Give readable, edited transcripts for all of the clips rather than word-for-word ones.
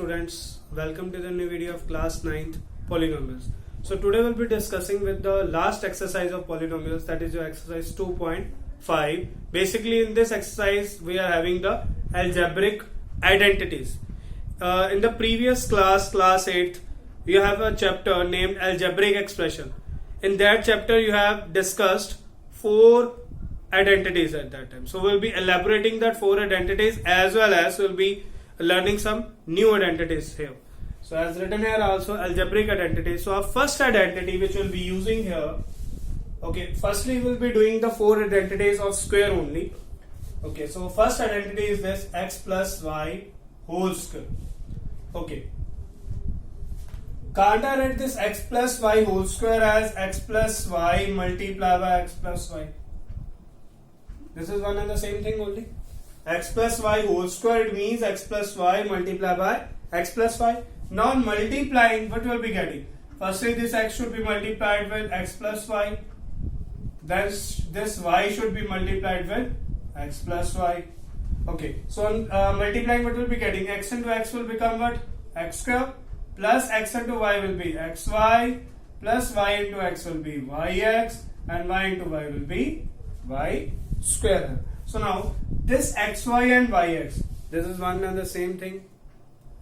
Students, welcome to the new video of class 9th polynomials. So today we'll be discussing with the last exercise of polynomials, that is your exercise 2.5. Basically in this exercise we are having the algebraic identities. In the previous class 8th, you have a chapter named algebraic expression. In that chapter you have discussed 4 identities at that time. So we'll be elaborating that 4 identities as well as we'll be learning some new identities here. So as written here also algebraic identities. So our first identity which we'll be using here, okay, firstly we'll be doing the 4 identities of square only. Okay, so first identity is this x plus y whole square. Okay, can't I write this x plus y whole square as x plus y multiplied by x plus y? This is one and the same thing only. X plus y whole square, it means x plus y multiplied by x plus y. Now multiplying, what will be getting? Firstly this x should be multiplied with x plus y. Then this y should be multiplied with x plus y. Okay, so on multiplying, what will be getting? X into x will become what? X square plus x into y will be xy plus y into x will be yx and y into y will be y square. So now this xy and yx, this is one and the same thing,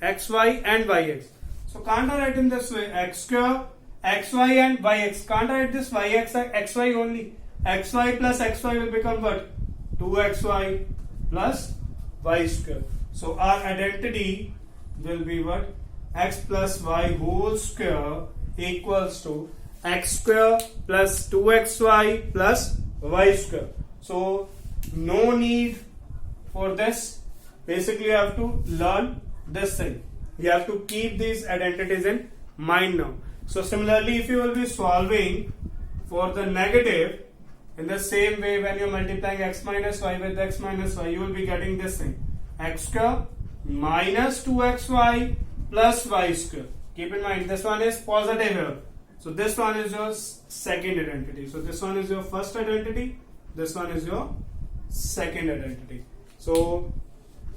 xy and yx. So can't I write in this way, x square, xy and yx? Can't I write this yx xy only? Xy plus xy will become what? 2xy plus y square. So our identity will be what? X plus y whole square equals to x square plus 2xy plus y square. So no need for this. Basically you have to learn this thing. You have to keep these identities in mind now. So similarly if you will be solving for the negative in the same way, when you are multiplying x minus y with x minus y, you will be getting this thing, x square minus 2xy plus y square. Keep in mind this one is positive here. So this one is your second identity. So this one is your first identity, this one is your second identity. So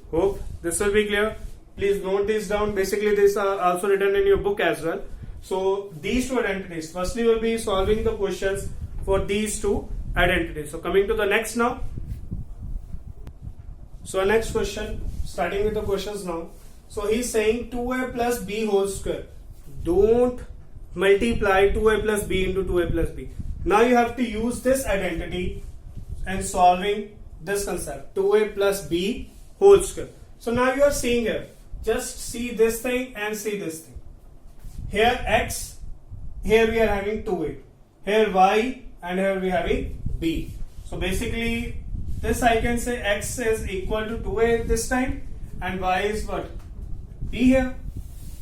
hope this will be clear. Please note this down. Basically these are also written in your book as well. So these 2 identities, firstly we'll be solving the questions for these 2 identities. So coming to the next now. So our next question, starting with the questions now. So he's saying 2a plus b whole square. Don't multiply 2a plus b into 2a plus b. Now you have to use this identity and solving this concept, 2a plus b whole square. So now you are seeing here, just see this thing and see this thing. Here x, here we are having 2a, here y, and here we are having b. So basically this I can say x is equal to 2a this time and y is what? B here.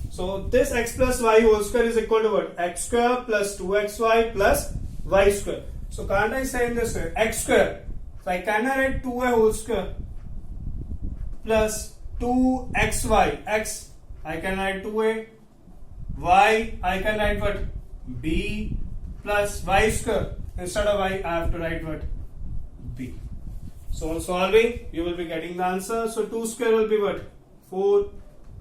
So this x plus y whole square is equal to what? X square plus 2xy plus y square. So can't I say in this way, x square? So I cannot write 2a whole square plus 2xy, x I can write 2a, y I can write what? B plus y square. Instead of y I have to write what? B. So on solving you will be getting the answer. So 2 square will be what? 4.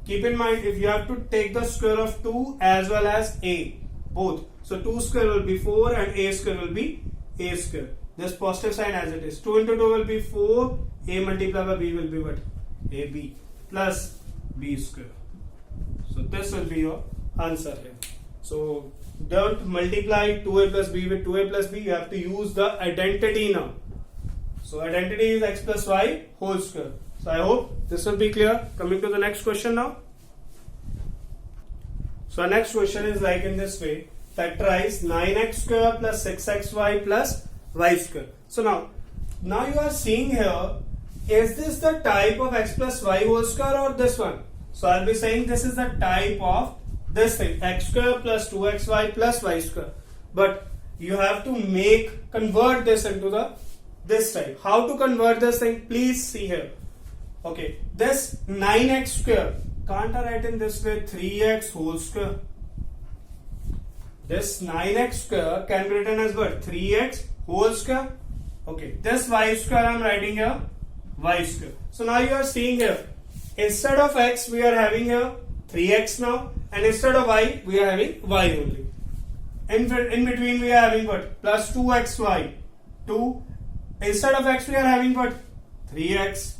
Keep in mind if you have to take the square of 2 as well as a, both. So 2 square will be 4 and a square will be a square. This positive sign as it is. 2 into 2 will be 4. A multiplied by b will be what? AB plus b square. So this will be your answer here. So don't multiply 2a plus b with 2a plus b. You have to use the identity now. So identity is x plus y whole square. So I hope this will be clear. Coming to the next question now. So our next question is like in this way. Factorize 9x square plus 6xy plus y square. So now you are seeing here, is this the type of x plus y whole square or this one? So I'll be saying this is the type of this thing, x square plus 2xy plus y square. But you have to convert this into this type. How to convert this thing? Please see here. Okay, this 9x square, can't I write in this way 3x whole square? This 9x square can be written as what? 3x whole square. Okay, this y square I am writing here y square. So now you are seeing here, instead of x we are having here 3x now, and instead of y we are having y only. In between we are having what? Plus 2xy, 2. Instead of x we are having what? 3x,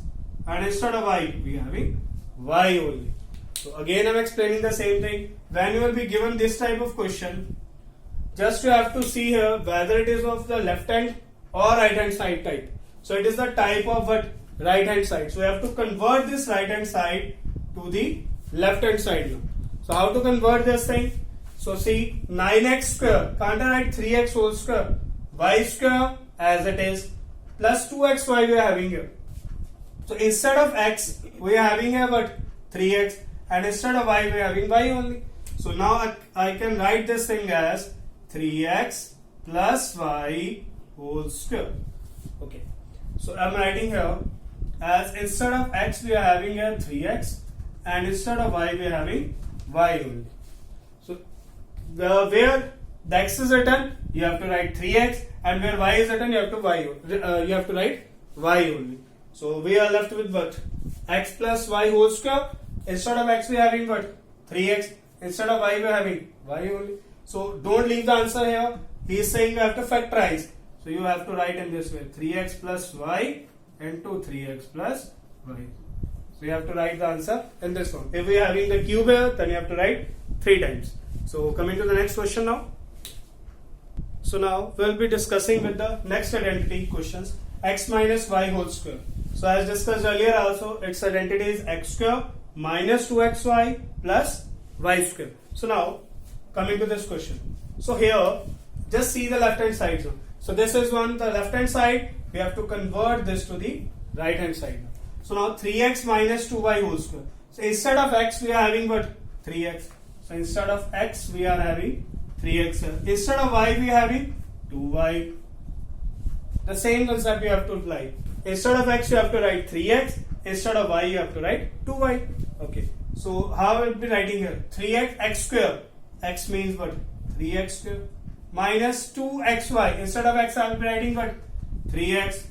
and instead of y we are having y only. So again I'm explaining the same thing. When you will be given this type of question, just you have to see here whether it is of the left hand or right hand side type. So it is the type of what? Right hand side. So you have to convert this right hand side to the left hand side now. So how to convert this thing? So see, 9x square, can't I write 3x whole square? Y square as it is, plus 2xy we are having here. So instead of x we are having here what? 3x, and instead of y we are having y only. So now I can write this thing as 3x plus y whole square. Okay. So I'm writing here as instead of x we are having here 3x, and instead of y we are having y only. So where the x is written you have to write 3x, and where y is written you have to write y only. So we are left with what? X plus y whole square. Instead of x we are having what? 3x. Instead of y we are having y only. So don't leave the answer here. He is saying you have to factorize. So you have to write in this way: 3x plus y into 3x plus y. So you have to write the answer in this form. If we are having the cube here, then you have to write 3 times. So coming to the next question now. So now we will be discussing with the next identity questions: x minus y whole square. So as discussed earlier also, its identity is x square minus 2xy plus y square. So now coming to this question. So here just see the left hand side. So this is one, the left hand side. We have to convert this to the right hand side. So now 3x minus 2y whole square. So instead of x we are having what? 3x. So instead of x we are having 3x here. Instead of y we are having 2y. The same concept you have to apply. Instead of x you have to write 3x. Instead of y you have to write 2y. Okay. So how I will be writing here? 3x x square. X means what? 3x square. Minus 2xy. Instead of x I will be writing what? 3x.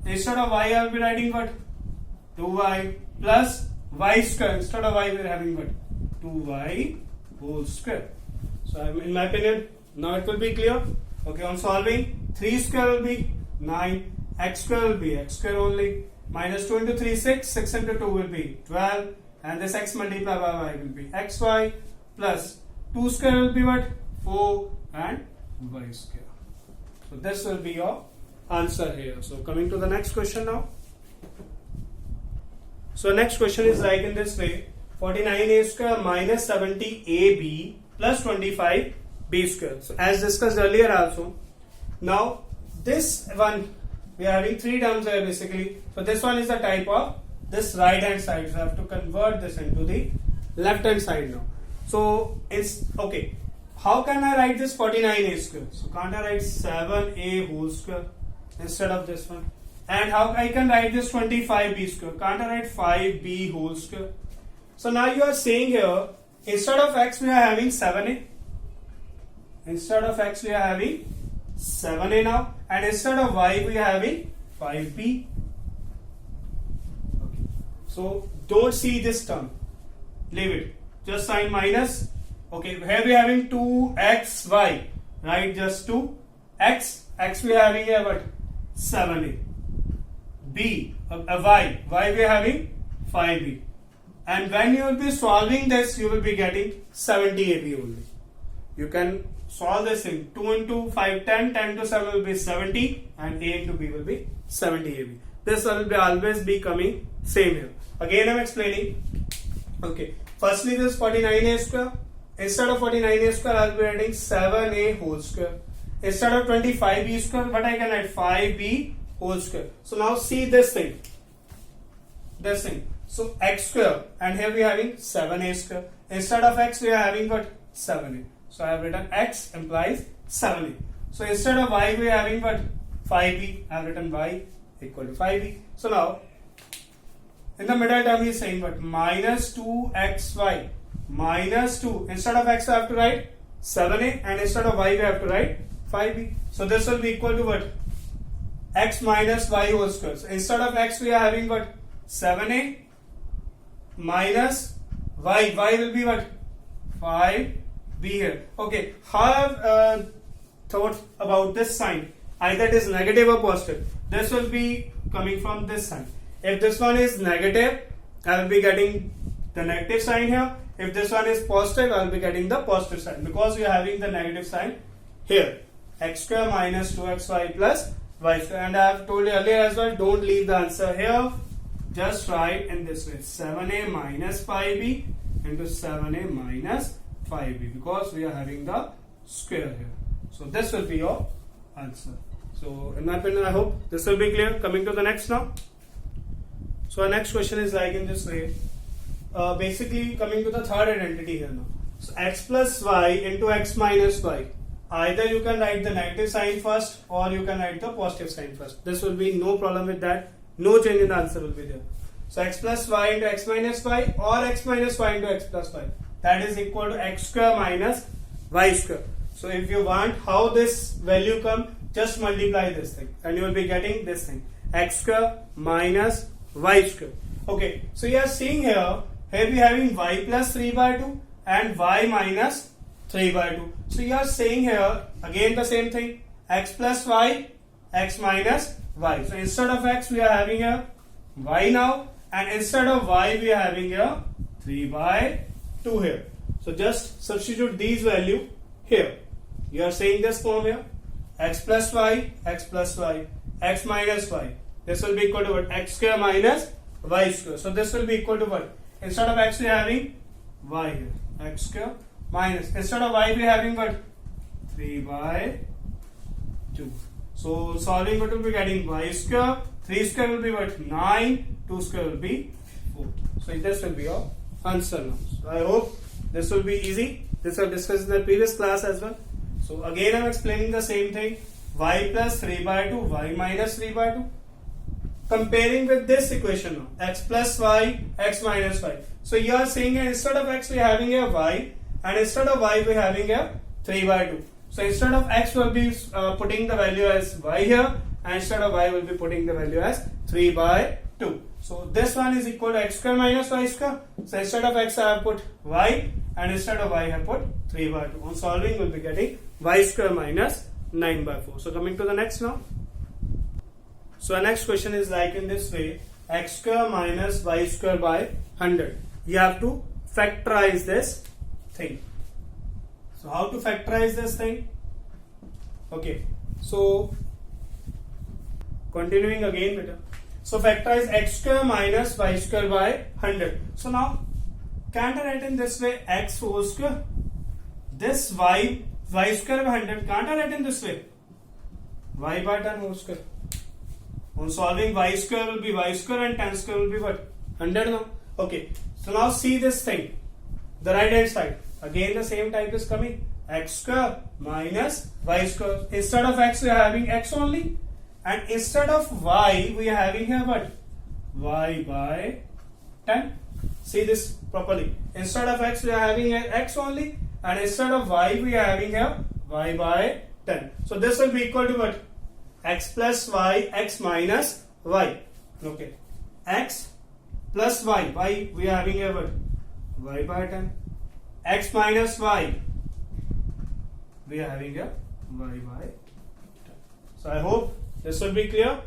Instead of y I will be writing what? 2y plus y square. Instead of y we are having what? 2y whole square. So in my opinion now it will be clear. Okay, on solving, 3 square will be 9, x square will be x square only, minus 2 into 3 6, 6 into 2 will be 12, and this x multiplied by y will be xy, plus 2 square will be what? 4, and y square. So this will be your answer here. So coming to the next question now. So next question is like in this way: 49a square minus 70ab plus 25b square. So as discussed earlier also, now this one we are having 3 terms here basically. So this one is the type of this right hand side. So I have to convert this into the left hand side now. So it's okay. How can I write this 49a square? So can't I write 7a whole square instead of this one? And how I can write this 25b square? Can't I write 5b whole square? So now you are saying here, instead of x we are having 7a. Instead of x we are having 7a now, and instead of y we are having 5b. Okay. So don't see this term. Leave it. Just sign minus. Okay, here we are having 2xy, right? Just 2x. X we are having here what? 7a. B, y we are having 5b. And when you will be solving this, you will be getting 70ab only. You can solve this in 2 into 5, 10, 10 to 7 will be 70, and a into b will be 70ab. This will be always be coming same here. Again I am explaining. Okay, firstly this 49a square. Instead of 49a square, I will be writing 7a whole square. Instead of 25b square, what I can write? 5b whole square. So now see this thing. This thing. So x square, and here we are having 7a square. Instead of x, we are having what? 7a. So I have written x implies 7a. So instead of y, we are having what? 5b. I have written y equal to 5b. So now, in the middle term, he is saying what? Minus 2xy. Minus 2. Instead of x, I have to write 7a, and instead of y, we have to write 5b. So this will be equal to what? X minus y whole square. So instead of x, we are having what? 7a minus y will be what? 5b here. Okay, how I have thought about this sign? Either it is negative or positive. This will be coming from this sign. If this one is negative, I will be getting the negative sign here. If this one is positive, I will be getting the positive sign, because we are having the negative sign here. X square minus 2xy plus y square. And I have told you earlier as well, don't leave the answer here. Just write in this way, 7a minus 5b into 7a minus 5b, because we are having the square here. So this will be your answer. So in my opinion, I hope this will be clear. Coming to the next now. So our next question is like in this way. Basically coming to the third identity here now. So x plus y into x minus y. Either you can write the negative sign first, or you can write the positive sign first. This will be no problem with that. No change in the answer will be there. So x plus y into x minus y, or x minus y into x plus y. That is equal to x square minus y square. So if you want how this value come, just multiply this thing and you will be getting this thing, x square minus y square. Okay, so you are seeing here we are having y plus 3 by 2 and y minus 3 by 2. So you are saying here again the same thing, x plus y, x minus y. So instead of x we are having here y now, and instead of y we are having here 3 by 2 here. So just substitute these value here. You are saying this form here, x plus y, x minus y. This will be equal to what? X square minus y square. So this will be equal to what? Instead of x we are having y here, x square minus, instead of y we are having what? 3 by 2. So solving, what will be getting? Y square, 3 square will be what? 9, 2 square will be 4. So this will be your answer now. So I hope this will be easy. This I have discussed in the previous class as well. So again I am explaining the same thing, y plus 3 by 2, y minus 3 by 2. Comparing with this equation now, x plus y, x minus y. So you are saying here, instead of x we are having a y, and instead of y we are having a 3 by 2. So instead of x we will be putting the value as y here, and instead of y we will be putting the value as 3 by 2. So this one is equal to x square minus y square. So instead of x I have put y, and instead of y I have put 3 by 2. On solving we will be getting y square minus 9 by 4. So coming to the next now. So our next question is like in this way, x square minus y square by 100. You have to factorize this thing. So how to factorize this thing? Okay, so continuing again better. So factorize x square minus y square by 100. So now can't I write in this way, x whole square? This y square by 100, can't I write in this way? Y by 10 whole square. On solving, y square will be y square and 10 square will be what? 100 now. Okay, so now see this thing, the right hand side. Again the same type is coming, x square minus y square. Instead of x we are having x only, and instead of y we are having here what? Y by 10. See this properly. Instead of x we are having here x only, and instead of y we are having here y by 10. So this will be equal to what? X plus y, x minus y. Okay, x plus y we are having here what? Y by 10. X minus y we are having here y by 10. So I hope this will be clear.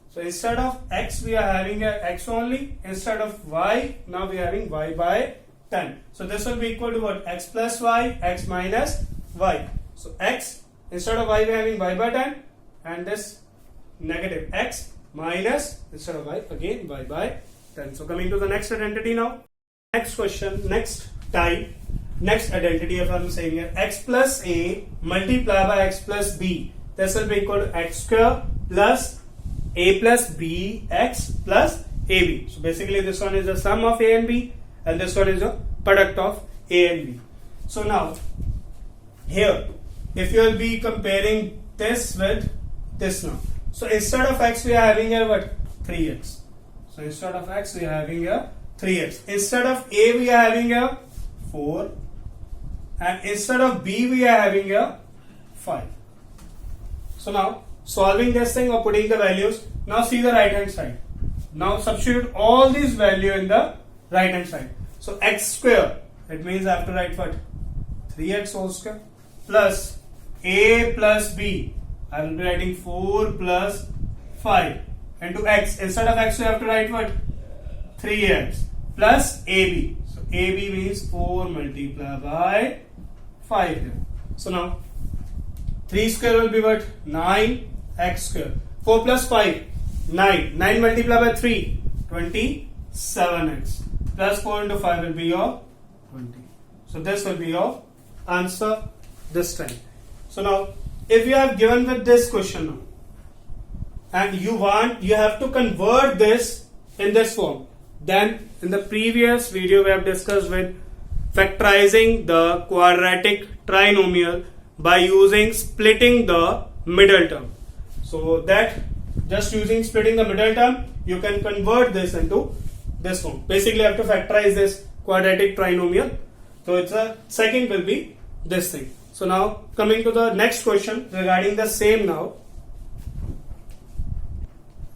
So instead of x we are having a x only, instead of y now we are having y by 10. So this will be equal to what? X plus y, x minus y. So x, instead of y we are having y by 10, and this negative x minus, instead of y again y by 10. So coming to the next identity now. Next question, next type, next identity, if I am saying here, x plus a multiplied by x plus b. This will be equal to x square plus a plus b x plus ab. So basically this one is the sum of a and b, and this one is the product of a and b. So now here, if you will be comparing this with this now. So instead of x we are having here what? 3x. So instead of x we are having here 3x. Instead of a we are having here 4, and instead of b we are having here 5. So now solving this thing or putting the values, now see the right hand side. Now substitute all these value in the right hand side. So x square, it means I have to write what? 3x whole square plus a plus b. I will be writing 4 plus 5 into x. Instead of x, we have to write what? 3x plus ab. So ab means 4 multiplied by 5 here. So now 3 square will be what? 9x square. 4 plus 5, 9. 9 multiplied by 3, 27x. Plus 4 into 5 will be your 20. So this will be your answer this time. So now, if you have given with this question now, and you have to convert this in this form, then in the previous video we have discussed with factorizing the quadratic trinomial by using splitting the middle term. So that just using splitting the middle term, you can convert this into this form. Basically, you have to factorize this quadratic trinomial. So it's a second will be this thing. So now coming to the next question regarding the same now.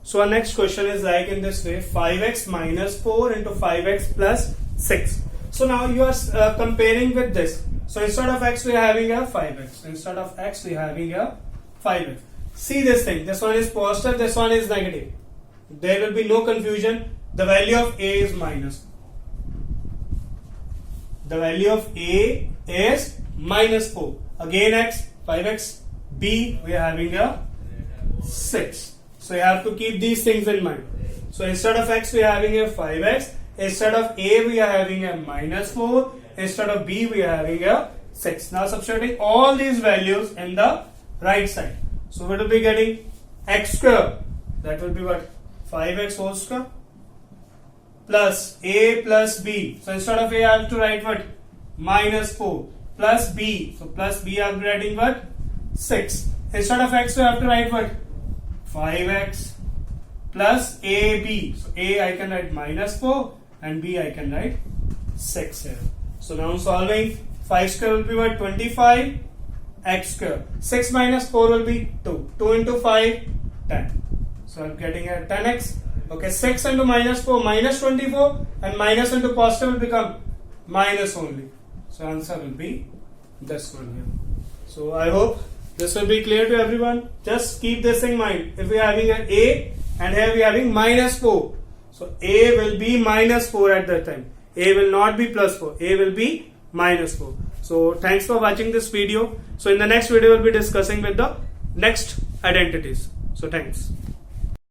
So our next question is like in this way: 5x minus 4 into 5x plus 6. So now you are comparing with this. So instead of x we are having a 5x. Instead of x we are having a 5x. See this thing. This one is positive. This one is negative. There will be no confusion. The value of a is minus. The value of a is minus 4. Again x, 5x, b we are having a 6. So you have to keep these things in mind. So instead of x we are having a 5x. Instead of a we are having a minus 4. Instead of b we are having a 6. Now substituting all these values in the right side. So we will be getting x square. That will be what? 5x whole square plus a plus b. So instead of a I have to write what? Minus 4 plus b. So plus b I am writing what? 6. Instead of x we have to write what? 5x plus ab. So a I can write minus 4 and b I can write 6 here. So now solving, 5 square will be what? 25 x square. 6 minus 4 will be 2. 2 into 5, 10. So I'm getting a 10x. Okay, 6 into minus 4, minus 24, and minus into positive will become minus only. So answer will be this one here. So I hope this will be clear to everyone. Just keep this in mind. If we are having an a and here we are having minus 4. So a will be minus 4 at that time. A will not be plus 4. A will be minus 4. So thanks for watching this video. So in the next video we'll be discussing with the next identities. So thanks.